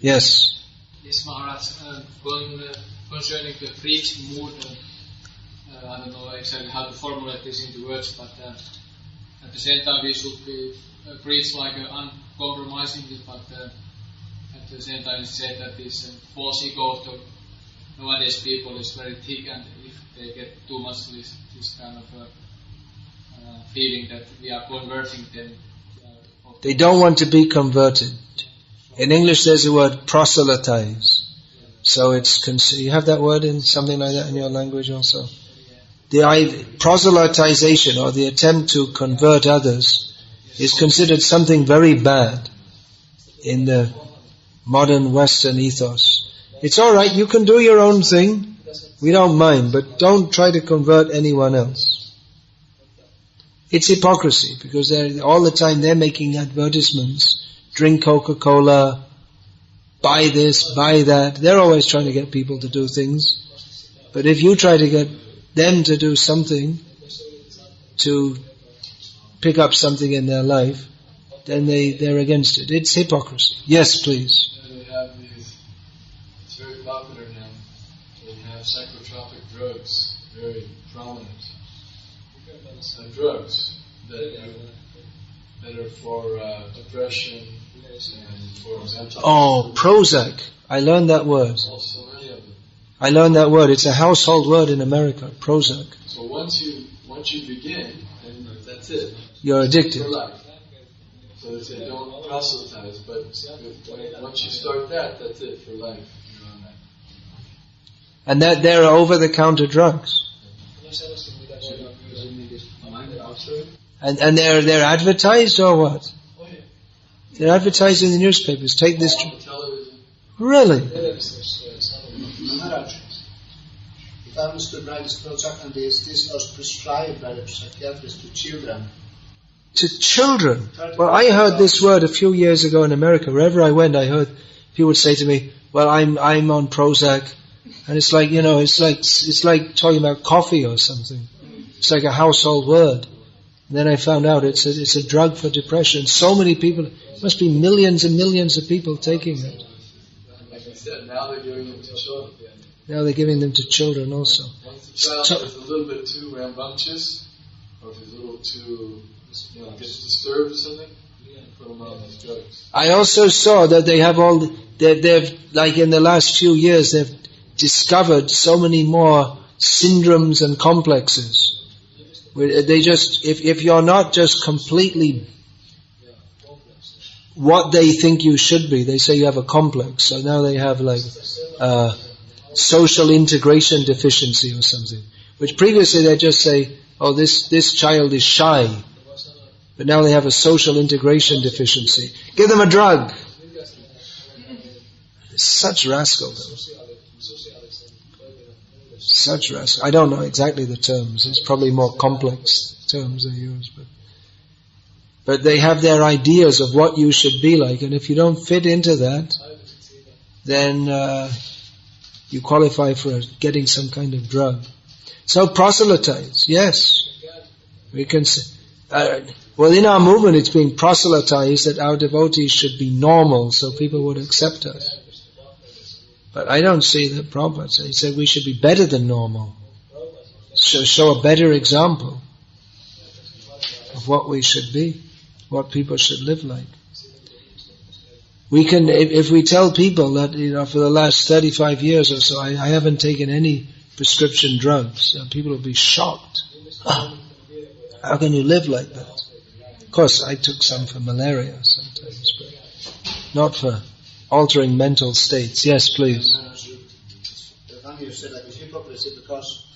Yes. Yes, Maharaj. Concerning the preaching mood, I don't know exactly how to formulate this into words, but at the same time we should preach like uncompromisingly, but at the same time it's said that this false ego of the nowadays people is very thick, and if they get too much this kind of feeling that we are converting them. They don't want to be converted. In English there's the word proselytize. So you have that word in something like that in your language also? The proselytization, or the attempt to convert others, is considered something very bad in the modern Western ethos. It's alright, you can do your own thing, we don't mind, but don't try to convert anyone else. It's hypocrisy, because all the time they're making advertisements, drink Coca-Cola, buy this, buy that. They're always trying to get people to do things. But if you try to get them to do something, to pick up something in their life, then they're against it. It's hypocrisy. Yes, please. They have these, it's very popular now, they have psychotropic drugs, very prominent. Drugs that are for depression and for mental. Oh, Prozac. I learned that word. Also many of them. I learned that word. It's a household word in America. Prozac. So once you begin, then that's it. You're addicted. For life. So they say don't proselytize, but once you start that's it for life. And that they're over-the-counter drugs. And they're advertised or what? They're advertised in the newspapers. Take this. Really? Maharaj, if I understood right, this project, this was prescribed by the psychiatrist to children. To children? Well, I heard this word a few years ago in America. Wherever I went, I heard people would say to me, well, I'm on Prozac. And it's like, it's like talking about coffee or something. It's like a household word. And then I found out it's a drug for depression. So many people, must be millions and millions of people taking it. Like I said, now they're giving them to children. Now they're giving them to children also. Once the child is a little bit too rambunctious, or if he's a little too, gets disturbed or something, put them on these drugs. I also saw that they have they've like in the last few years, they've discovered so many more syndromes and complexes. They just, if you're not just completely what they think you should be, they say you have a complex. So now they have like social integration deficiency or something. Which previously they just say, oh, this child is shy. But now they have a social integration deficiency. Give them a drug. Such rascals. Such rascals. I don't know exactly the terms. It's probably more complex terms they use. But they have their ideas of what you should be like. And if you don't fit into that, then you qualify for getting some kind of drug. So proselytize, yes. We can well, in our movement it's being proselytized that our devotees should be normal so people would accept us. But I don't see the Prabhupada. He said we should be better than normal. Show a better example of what we should be, what people should live like. We can, if we tell people that, for the last 35 years or so, I haven't taken any prescription drugs, people will be shocked. How can you live like that? Of course, I took some for malaria sometimes, but not for altering mental states. Yes, please. You said that it's hypocrisy because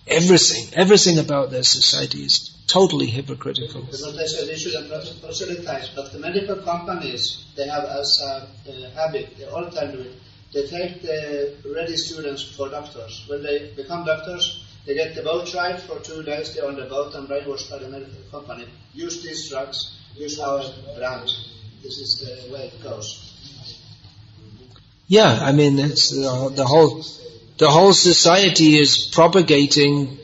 everything about their society is totally hypocritical. Because they say they shouldn't proselytize, but the medical companies, they have as a habit, they all the time do it, they take the ready students for doctors. When they become doctors, they get the boat ride for 2 days, they're on the boat and brainwashed by the medical company. Use these drugs, use our brand. This is the way it goes. Yeah, I mean, it's the whole society is propagating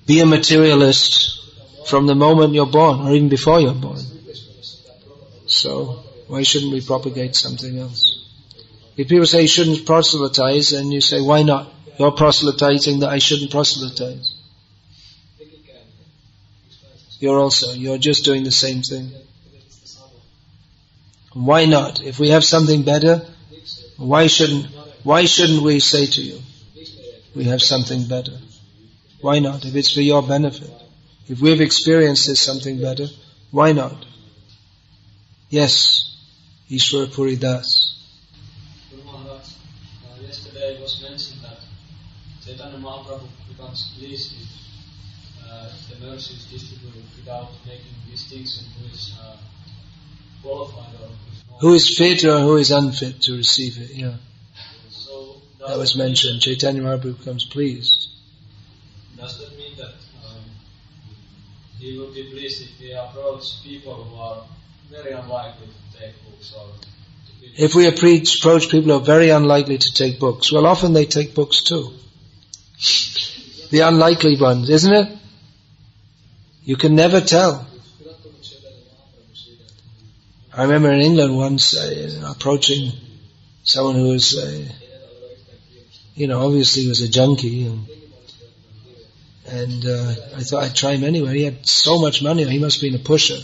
be a materialist from the moment you're born, or even before you're born. So, why shouldn't we propagate something else? If people say you shouldn't proselytize, and you say, why not? You're proselytizing that I shouldn't proselytize. You're just doing the same thing. Why not? If we have something better, why shouldn't we say to you, we have something better? Why not? If it's for your benefit. If we've experienced this something better, why not? Yes, Ishwara Puri Das. Yesterday it was mentioned that Caitanya Mahaprabhu becomes pleased if the mercy is distributed without making distinction who is qualified or who is fit or who is unfit to receive it, yeah. So that was mentioned. Caitanya Mahaprabhu becomes pleased. Does that mean that he will be pleased if we approach people who are very unlikely to take books? Or if we approach people who are very unlikely to take books, well, often they take books too. The unlikely ones, isn't it? You can never tell. I remember in England once approaching someone who was, obviously he was a junkie, and I thought I'd try him anyway. He had so much money. He must have been a pusher.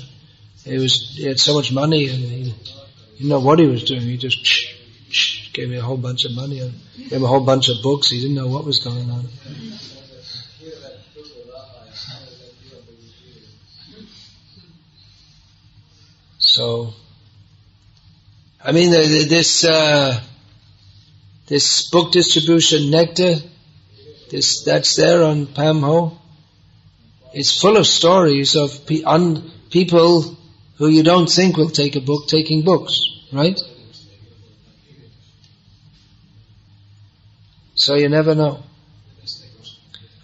He had so much money, and he didn't know what he was doing. He just gave me a whole bunch of money, and gave me a whole bunch of books. He didn't know what was going on. So, I mean, this This book distribution nectar, that's there on Pamho. It's full of stories of people who you don't think will take a book, taking books, right? So you never know.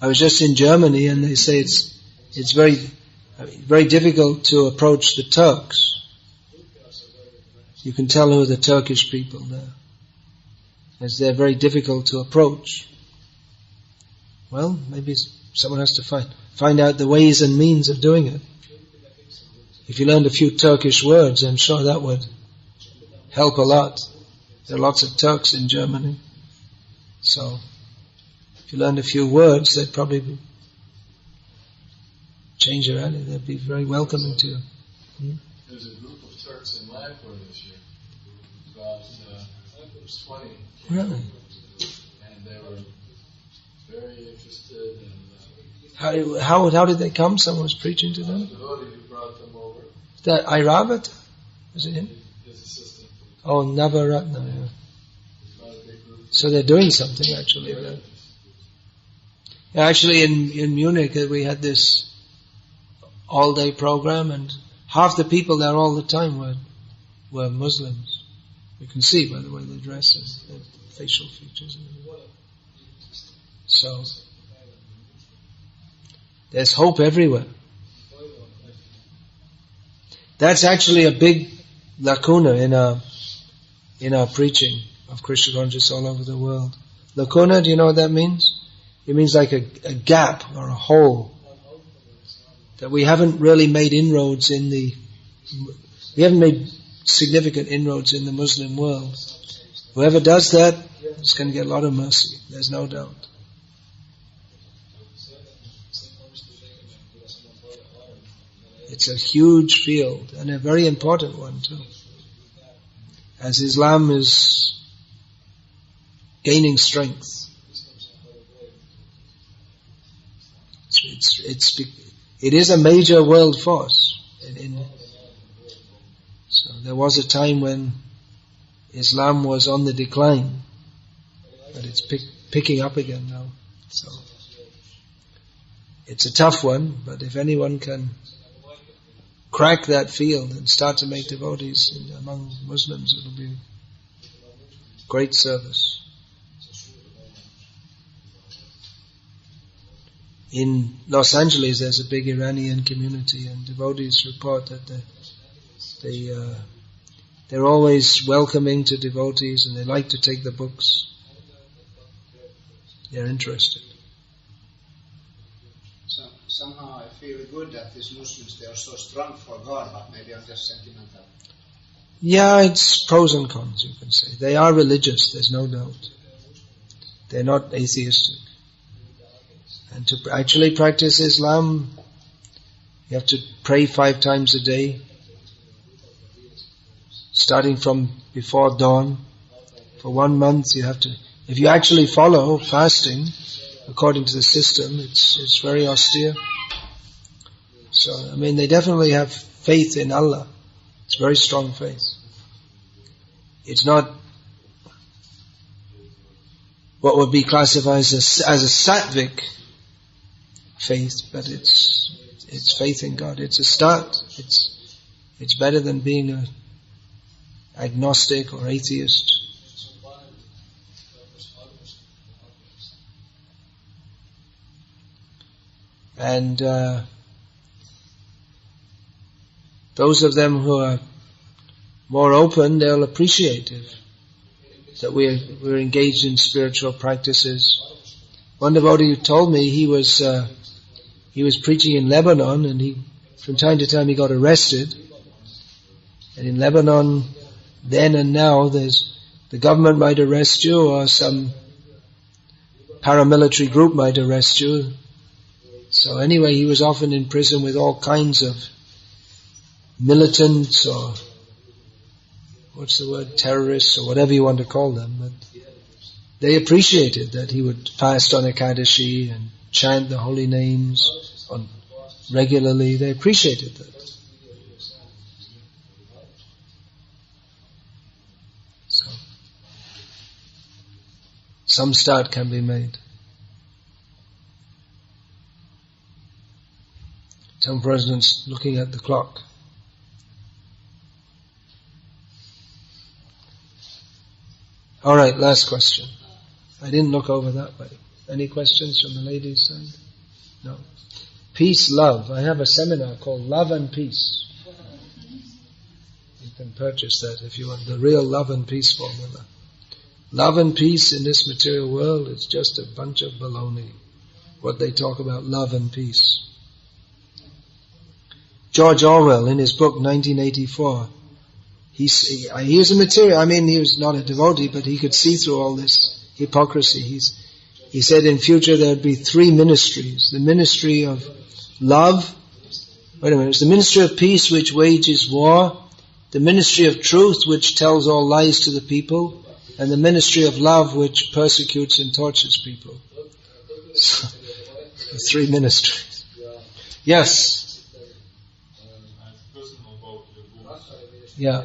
I was just in Germany, and they say it's very difficult to approach the Turks. You can tell who are the Turkish people there, as they're very difficult to approach. Well, maybe someone has to find out the ways and means of doing it. If you learned a few Turkish words, I'm sure that would help a lot. There are lots of Turks in Germany. So, if you learned a few words, they'd probably change your attitude. They'd be very welcoming to you. There's a group of Turks in Lampur this year. About 20. Really? And they were very interested in... How did they come? Someone was preaching to them? The devotee who brought them over. That Airavata? Was it him? His assistant. Oh, Navaratna, yeah. Not a big group. So they're doing something actually. Yeah, actually in Munich we had this all-day program, and half the people there all the time were Muslims. You can see by the way they dress and their facial features. So there's hope everywhere. That's actually a big lacuna in our preaching of Krishna consciousness all over the world. Lacuna, do you know what that means? It means like a gap or a hole. That we haven't really made inroads we haven't made significant inroads in the Muslim world. Whoever does that is going to get a lot of mercy. There's no doubt. It's a huge field and a very important one too. As Islam is gaining strength, it is a major world force. So there was a time when Islam was on the decline, but it's picking up again now. So it's a tough one, but if anyone can crack that field and start to make devotees among Muslims, it'll be great service. In Los Angeles there's a big Iranian community, and devotees report that they're always welcoming to devotees, and they like to take the books. They're interested. Somehow I feel good that these Muslims, they are so strong for God, but maybe I'm just sentimental. Yeah, it's pros and cons, you can say. They are religious, there's no doubt. They're not atheistic. And to actually practice Islam, you have to pray 5 times a day, starting from before dawn. For 1 month you have to, if you actually follow fasting, according to the system, it's very austere. So, I mean, they definitely have faith in Allah. It's very strong faith. It's not what would be classified as a sattvic faith, but it's faith in God. It's a start. It's better than being an agnostic or atheist. And those of them who are more open, they'll appreciate it, that we're engaged in spiritual practices. One devotee told me he was preaching in Lebanon, and from time to time he got arrested. And in Lebanon, then and now, the government might arrest you, or some paramilitary group might arrest you. So anyway, he was often in prison with all kinds of militants, or terrorists, or whatever you want to call them. But they appreciated that he would fast on Ekadashi and chant the holy names regularly. They appreciated that. So some start can be made. Some president's looking at the clock. All right, last question. I didn't look over that way. Any questions from the ladies' side? No. Peace, love. I have a seminar called Love and Peace. You can purchase that if you want the real love and peace formula. Love and peace in this material world is just a bunch of baloney. What they talk about love and peace. George Orwell, in his book 1984, he was a material. I mean, he was not a devotee, but he could see through all this hypocrisy. He said in future there would be 3 ministries: the ministry of love. Wait a minute. It's the ministry of peace which wages war, the ministry of truth which tells all lies to the people, and the ministry of love which persecutes and tortures people. So, the 3 ministries. Yes. Yeah.